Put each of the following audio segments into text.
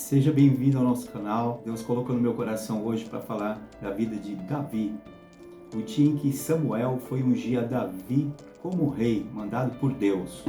Seja bem-vindo ao nosso canal. Deus colocou no meu coração hoje para falar da vida de Davi. O dia em que Samuel foi ungir a Davi como rei, mandado por Deus.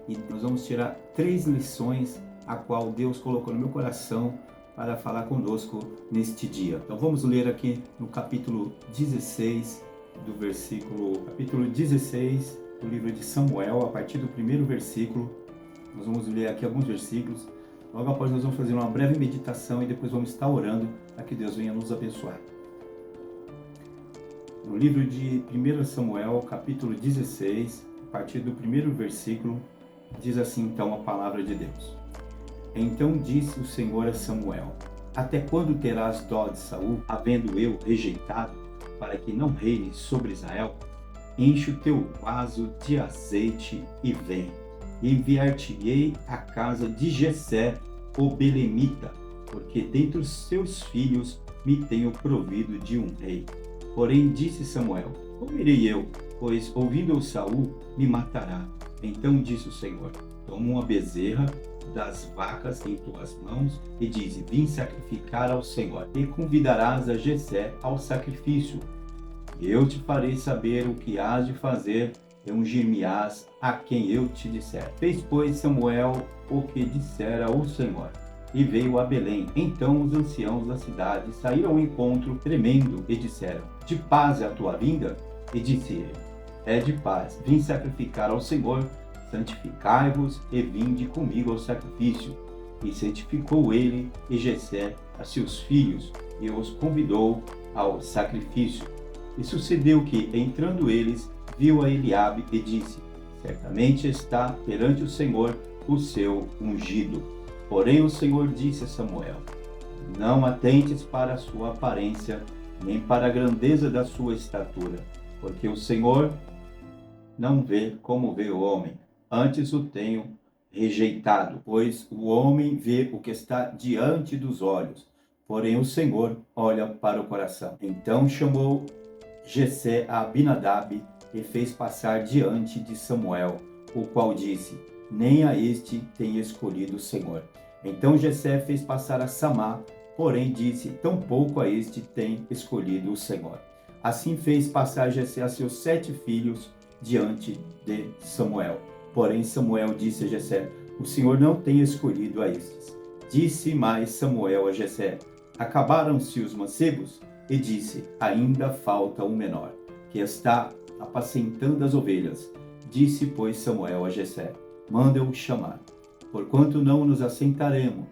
E nós vamos tirar 3 lições a qual Deus colocou no meu coração para falar conosco neste dia. Então vamos ler aqui no capítulo 16 do livro de Samuel, a partir do primeiro versículo. Nós vamos ler aqui alguns versículos. Logo após nós vamos fazer uma breve meditação e depois vamos estar orando para que Deus venha nos abençoar. No livro de 1 Samuel, capítulo 16, a partir do primeiro versículo, diz assim então a palavra de Deus. Então disse o Senhor a Samuel: Até quando terás dó de Saul, havendo eu rejeitado, para que não reine sobre Israel? Enche o teu vaso de azeite e vem. Enviar-te-ei à casa de Jessé, o belemita, porque dentre os seus filhos me tenho provido de um rei. Porém disse Samuel: Como irei eu? Pois ouvindo Saul me matará. Então disse o Senhor: Toma uma bezerra das vacas em tuas mãos e dize: Vim sacrificar ao Senhor. E convidarás a Jessé ao sacrifício. E eu te farei saber o que hás de fazer, e ungir-me-ás a quem eu te disser. Fez, pois, Samuel o que dissera o Senhor, e veio a Belém. Então os anciãos da cidade saíram ao encontro, tremendo, e disseram: De paz é a tua vinda? E disse ele: É de paz. Vim sacrificar ao Senhor. Santificai-vos e vinde comigo ao sacrifício. E santificou ele e Jessé a seus filhos, e os convidou ao sacrifício. E sucedeu que, entrando eles, viu a Eliabe e disse: Certamente está perante o Senhor o seu ungido. Porém o Senhor disse a Samuel: Não atentes para a sua aparência, nem para a grandeza da sua estatura, porque o Senhor não vê como vê o homem. Antes o tenho rejeitado, pois o homem vê o que está diante dos olhos, porém o Senhor olha para o coração. Então chamou Jessé a Abinadab e fez passar diante de Samuel, o qual disse: Nem a este tem escolhido o Senhor. Então Jessé fez passar a Samá, porém disse: Tampouco a este tem escolhido o Senhor. Assim fez passar Jessé a seus 7 filhos diante de Samuel. Porém Samuel disse a Jessé: O Senhor não tem escolhido a estes. Disse mais Samuel a Jessé: Acabaram-se os mancebos? E disse: Ainda falta um menor, que está apacentando as ovelhas. Disse, pois, Samuel a Jessé: Manda-o chamar, porquanto não nos assentaremos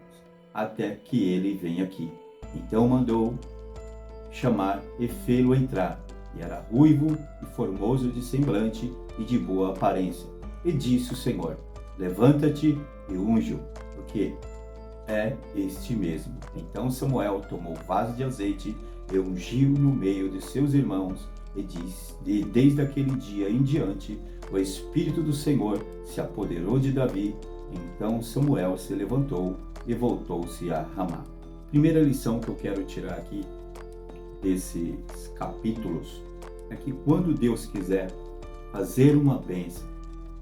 até que ele venha aqui. Então mandou chamar e fê-lo entrar. E era ruivo e formoso de semblante e de boa aparência. E disse o Senhor: Levanta-te e unge-o, porque é este mesmo. Então Samuel tomou o vaso de azeite e ungiu no meio de seus irmãos, e disse: Desde aquele dia em diante, o Espírito do Senhor se apoderou de Davi. Então Samuel se levantou e voltou-se a Ramá. Primeira lição que eu quero tirar aqui desses capítulos é que quando Deus quiser fazer uma bênção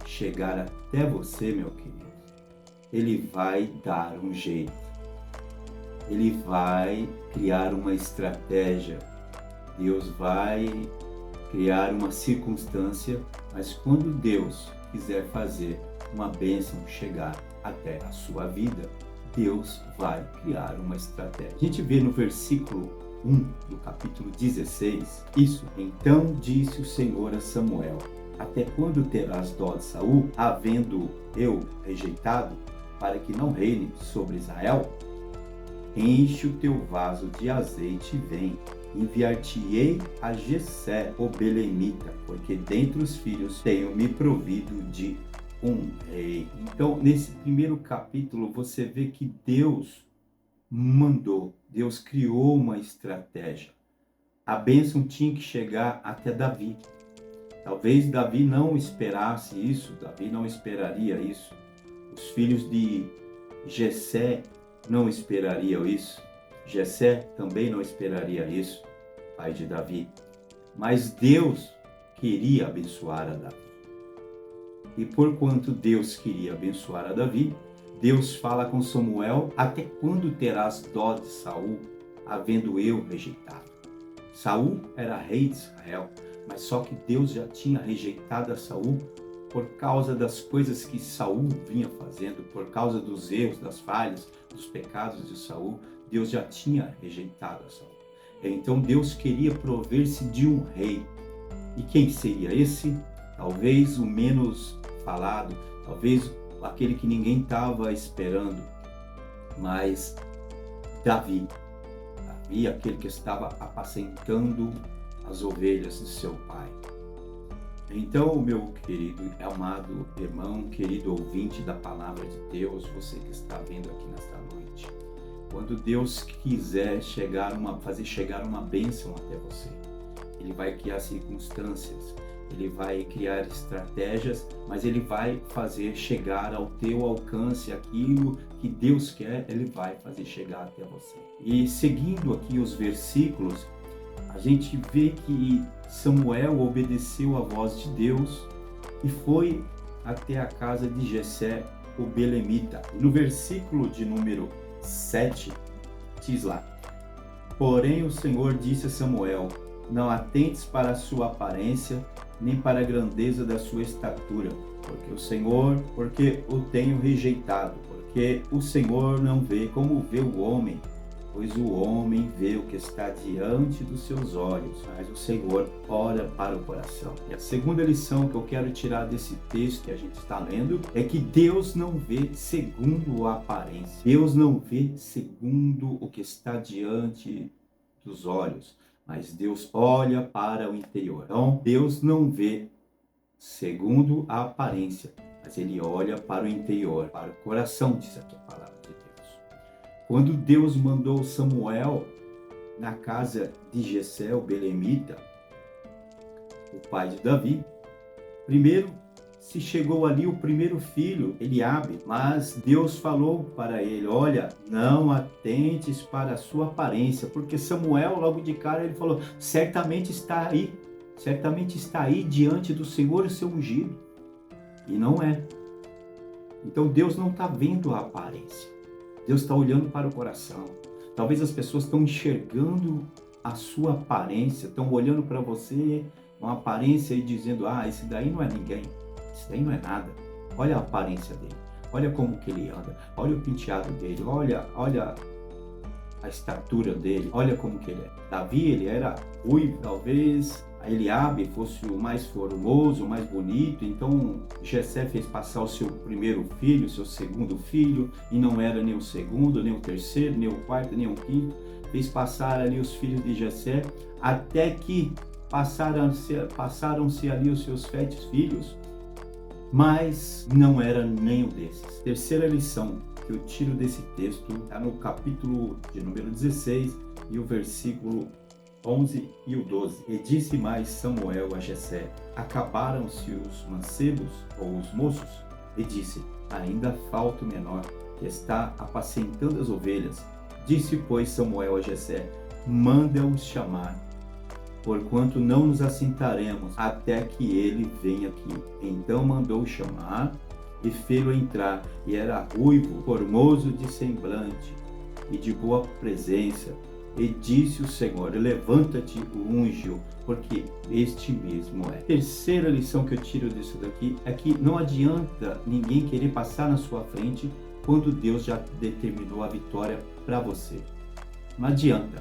chegar até você, meu querido, Ele vai dar um jeito. Ele vai criar uma estratégia. Deus vai criar uma circunstância, mas quando Deus quiser fazer uma bênção chegar até a sua vida, Deus vai criar uma estratégia. A gente vê no versículo 1 do capítulo 16 isso. Então disse o Senhor a Samuel: Até quando terás dó de Saul, havendo eu rejeitado, para que não reine sobre Israel? Enche o teu vaso de azeite e vem. Enviar-te-ei a Jessé, o belemita, porque dentre os filhos tenho me provido de um rei. Então, nesse primeiro capítulo, você vê que Deus mandou, Deus criou uma estratégia. A bênção tinha que chegar até Davi. Talvez Davi não esperasse isso, Davi não esperaria isso. Os filhos de Jessé não esperariam isso. Jessé também não esperaria isso, pai de Davi. Mas Deus queria abençoar a Davi. E porquanto Deus queria abençoar a Davi, Deus fala com Samuel: até quando terás dó de Saul, havendo eu rejeitado? Saul era rei de Israel, mas só que Deus já tinha rejeitado a Saul por causa das coisas que Saul vinha fazendo, por causa dos erros, das falhas, dos pecados de Saul. Deus já tinha rejeitado a Saul. Então Deus queria prover-se de um rei. E quem seria esse? Talvez o menos falado, talvez aquele que ninguém estava esperando, mas Davi, aquele que estava apacentando as ovelhas de seu pai. Então, meu querido, amado irmão, querido ouvinte da palavra de Deus, você que está vendo aqui nesta noite, quando Deus quiser fazer chegar uma bênção até você, Ele vai criar circunstâncias, Ele vai criar estratégias, mas Ele vai fazer chegar ao teu alcance aquilo que Deus quer, Ele vai fazer chegar até você. E seguindo aqui os versículos, a gente vê que Samuel obedeceu à voz de Deus e foi até a casa de Jessé, o belemita. No versículo de número 7, diz lá: porém o Senhor disse a Samuel: não atentes para a sua aparência, nem para a grandeza da sua estatura, porque o tenho rejeitado, porque o Senhor não vê como vê o homem, pois o homem vê o que está diante dos seus olhos, mas o Senhor olha para o coração. E a segunda lição que eu quero tirar desse texto que a gente está lendo é que Deus não vê segundo a aparência. Deus não vê segundo o que está diante dos olhos, mas Deus olha para o interior. Então, Deus não vê segundo a aparência, mas Ele olha para o interior, para o coração, diz aqui a palavra de Deus. Quando Deus mandou Samuel na casa de Jessé, o belemita, o pai de Davi, primeiro se chegou ali o primeiro filho, Eliabe, mas Deus falou para ele: olha, não atentes para a sua aparência, porque Samuel, logo de cara, ele falou: certamente está aí diante do Senhor o seu ungido. E não é. Então Deus não está vendo a aparência. Deus está olhando para o coração. Talvez as pessoas estão enxergando a sua aparência, estão olhando para você com a aparência e dizendo: esse daí não é ninguém, esse daí não é nada. Olha a aparência dele, olha como que ele anda, olha o penteado dele, olha a estatura dele, olha como que ele é. Davi, ele era ruivo, talvez Eliabe fosse o mais formoso, o mais bonito, então Jessé fez passar o seu primeiro filho, o seu segundo filho, e não era nem o segundo, nem o terceiro, nem o quarto, nem o quinto, fez passar ali os filhos de Jessé, até que passaram-se ali os seus 7 filhos, mas não era nenhum desses. Terceira lição que eu tiro desse texto está no capítulo de número 16 e o versículo 11 e o 12. E disse mais Samuel a Jessé: acabaram-se os mancebos ou os moços? E disse: ainda falta o menor, que está apacentando as ovelhas. Disse, pois, Samuel a Jessé: manda-os chamar, porquanto não nos assentaremos até que ele venha aqui. Então mandou chamar e fê-lo entrar, e era ruivo, formoso de semblante e de boa presença. E disse o Senhor: levanta-te, unge-o, porque este mesmo é. Terceira lição que eu tiro disso daqui é que não adianta ninguém querer passar na sua frente quando Deus já determinou a vitória para você. Não adianta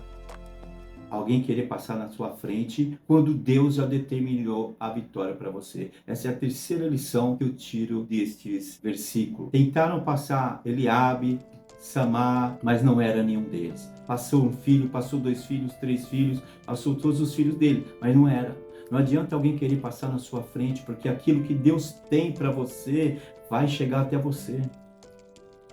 alguém querer passar na sua frente quando Deus já determinou a vitória para você. Essa é a terceira lição que eu tiro destes versículos. Tentaram passar Eliabe, Samar, mas não era nenhum deles. Passou um filho, passou 2 filhos, 3 filhos, passou todos os filhos dele, mas não era. Não adianta alguém querer passar na sua frente, porque aquilo que Deus tem para você vai chegar até você.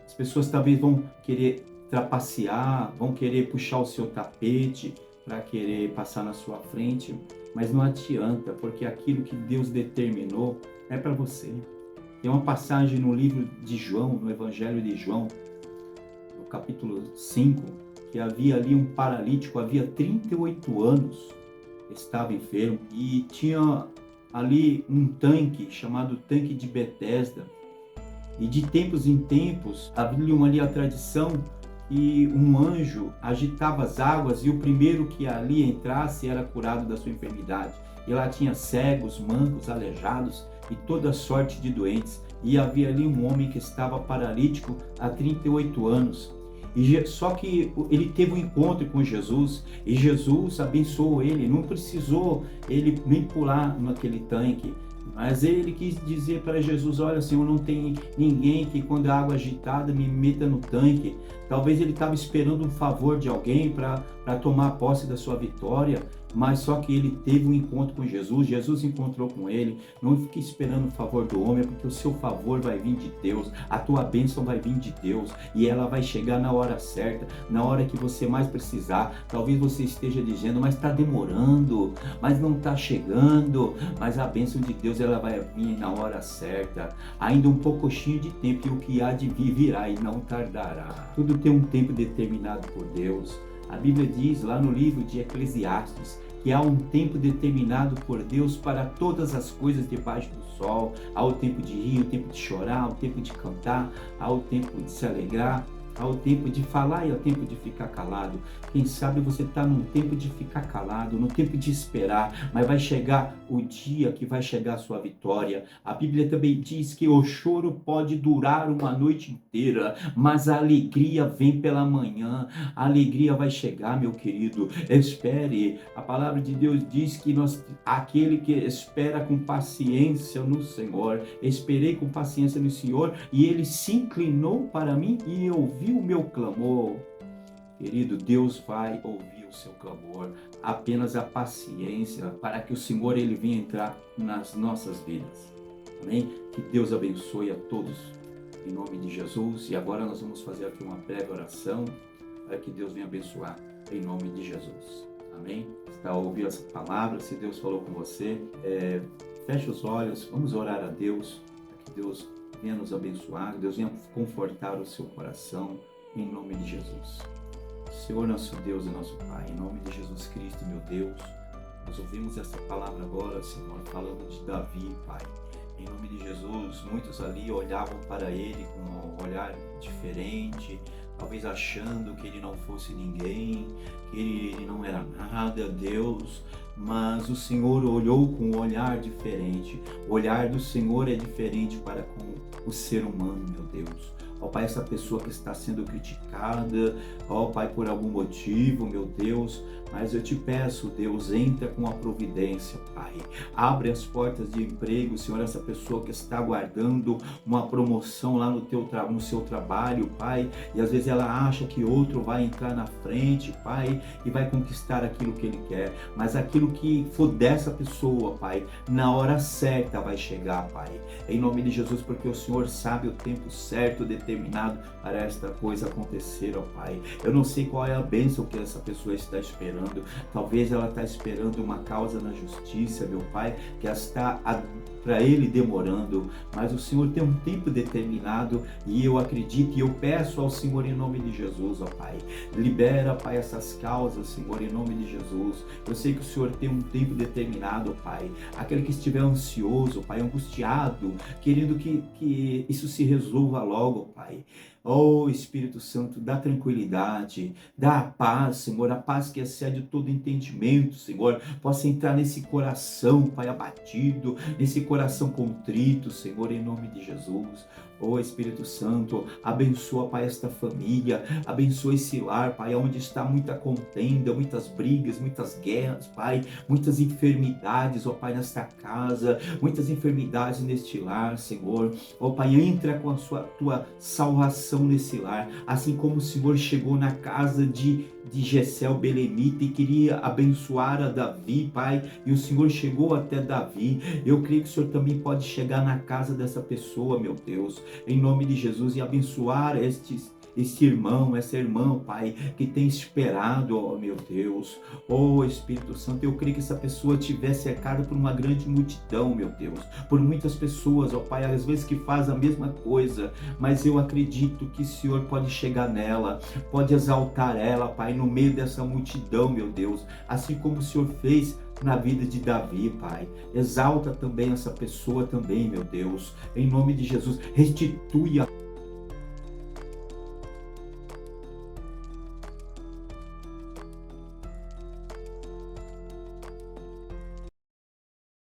As pessoas talvez vão querer trapacear, vão querer puxar o seu tapete para querer passar na sua frente, mas não adianta, porque aquilo que Deus determinou é para você. Tem uma passagem no livro de João, no Evangelho de João, no capítulo 5, que havia ali um paralítico, havia 38 anos, estava enfermo, e tinha ali um tanque chamado tanque de Betesda, E de tempos em tempos, havia ali a tradição que um anjo agitava as águas e o primeiro que ali entrasse era curado da sua enfermidade. E lá tinha cegos, mancos, aleijados e toda sorte de doentes. E havia ali um homem que estava paralítico há 38 anos. Só que ele teve um encontro com Jesus e Jesus abençoou ele, não precisou ele nem pular naquele tanque. Mas ele quis dizer para Jesus: olha, Senhor, não tem ninguém que quando a água agitada me meta no tanque. Talvez ele estava esperando um favor de alguém para tomar posse da sua vitória, mas só que ele teve um encontro com Jesus, Jesus encontrou com ele. Não fique esperando o favor do homem, porque o seu favor vai vir de Deus, a tua bênção vai vir de Deus e ela vai chegar na hora certa, na hora que você mais precisar. Talvez você esteja dizendo: mas está demorando, mas não está chegando. Mas a bênção de Deus, ela vai vir na hora certa, ainda um pouquinho de tempo, e o que há de vir virá e não tardará. Tudo tem um tempo determinado por Deus. A Bíblia diz lá no livro de Eclesiastes que há um tempo determinado por Deus para todas as coisas debaixo do sol. Há o tempo de rir, o tempo de chorar, o tempo de cantar, há o tempo de se alegrar, há o tempo de falar e há o tempo de ficar calado. Quem sabe você está num tempo de ficar calado, no tempo de esperar, mas vai chegar o dia que vai chegar a sua vitória. A Bíblia também diz que o choro pode durar uma noite inteira, mas a alegria vem pela manhã. A alegria vai chegar, meu querido. Espere. A palavra de Deus diz que aquele que espera com paciência no Senhor, esperei com paciência no Senhor e ele se inclinou para mim e ouviu o meu clamor. Querido, Deus vai ouvir o seu clamor. Apenas a paciência para que o Senhor ele venha entrar nas nossas vidas. Amém? Que Deus abençoe a todos em nome de Jesus. E agora nós vamos fazer aqui uma breve oração para que Deus venha abençoar em nome de Jesus. Amém? Está ouvindo essa palavra? Se Deus falou com você, feche os olhos, vamos orar a Deus, para que Deus venha nos abençoar, Deus venha confortar o seu coração, em nome de Jesus. Senhor, nosso Deus e nosso Pai, em nome de Jesus Cristo, meu Deus, nós ouvimos essa palavra agora, Senhor, falando de Davi, Pai. Em nome de Jesus, muitos ali olhavam para ele com um olhar diferente, talvez achando que ele não fosse ninguém, que ele não era nada, Deus, mas o Senhor olhou com um olhar diferente. O olhar do Senhor é diferente para com o ser humano, meu Deus. Ó Pai, essa pessoa que está sendo criticada, ó Pai, por algum motivo, meu Deus, mas eu te peço, Deus, entra com a providência, Pai. Abre as portas de emprego, Senhor, essa pessoa que está aguardando uma promoção lá no seu trabalho, Pai, e às vezes ela acha que outro vai entrar na frente, Pai, e vai conquistar aquilo que ele quer, mas aquilo que for dessa pessoa, Pai, na hora certa vai chegar, Pai. Em nome de Jesus, porque o Senhor sabe o tempo certo, determinado para esta coisa acontecer, ó Pai. Eu não sei qual é a bênção que essa pessoa está esperando. Talvez ela está esperando uma causa na justiça, meu Pai, que está para ele demorando, mas o Senhor tem um tempo determinado e eu acredito e eu peço ao Senhor em nome de Jesus, ó Pai. Libera, Pai, essas causas, Senhor, em nome de Jesus. Eu sei que o Senhor tem um tempo determinado, Pai. Aquele que estiver ansioso, Pai, angustiado, querendo que isso se resolva logo, Pai. Oh, Espírito Santo, dá tranquilidade, dá a paz, Senhor, a paz que excede todo entendimento, Senhor, possa entrar nesse coração, Pai, abatido, nesse coração contrito, Senhor, em nome de Jesus. Oh, Espírito Santo, abençoa, Pai, esta família, abençoa esse lar, Pai, onde está muita contenda, muitas brigas, muitas guerras, Pai, muitas enfermidades, ó Pai, nesta casa, muitas enfermidades neste lar, Senhor. Ó Pai, entra com a tua salvação nesse lar, assim como o Senhor chegou na casa de Jessé belemita e queria abençoar a Davi, Pai, e o Senhor chegou até Davi. Eu creio que o Senhor também pode chegar na casa dessa pessoa, meu Deus, em nome de Jesus, e abençoar esse irmão, essa irmã, Pai, que tem esperado, ó meu Deus, ó Espírito Santo. Eu creio que essa pessoa estiver cercada por uma grande multidão, meu Deus, por muitas pessoas, ó Pai, às vezes que faz a mesma coisa, mas eu acredito que o Senhor pode chegar nela, pode exaltar ela, Pai, no meio dessa multidão, meu Deus, assim como o Senhor fez na vida de Davi, Pai. Exalta também essa pessoa também, meu Deus. Em nome de Jesus, restitui a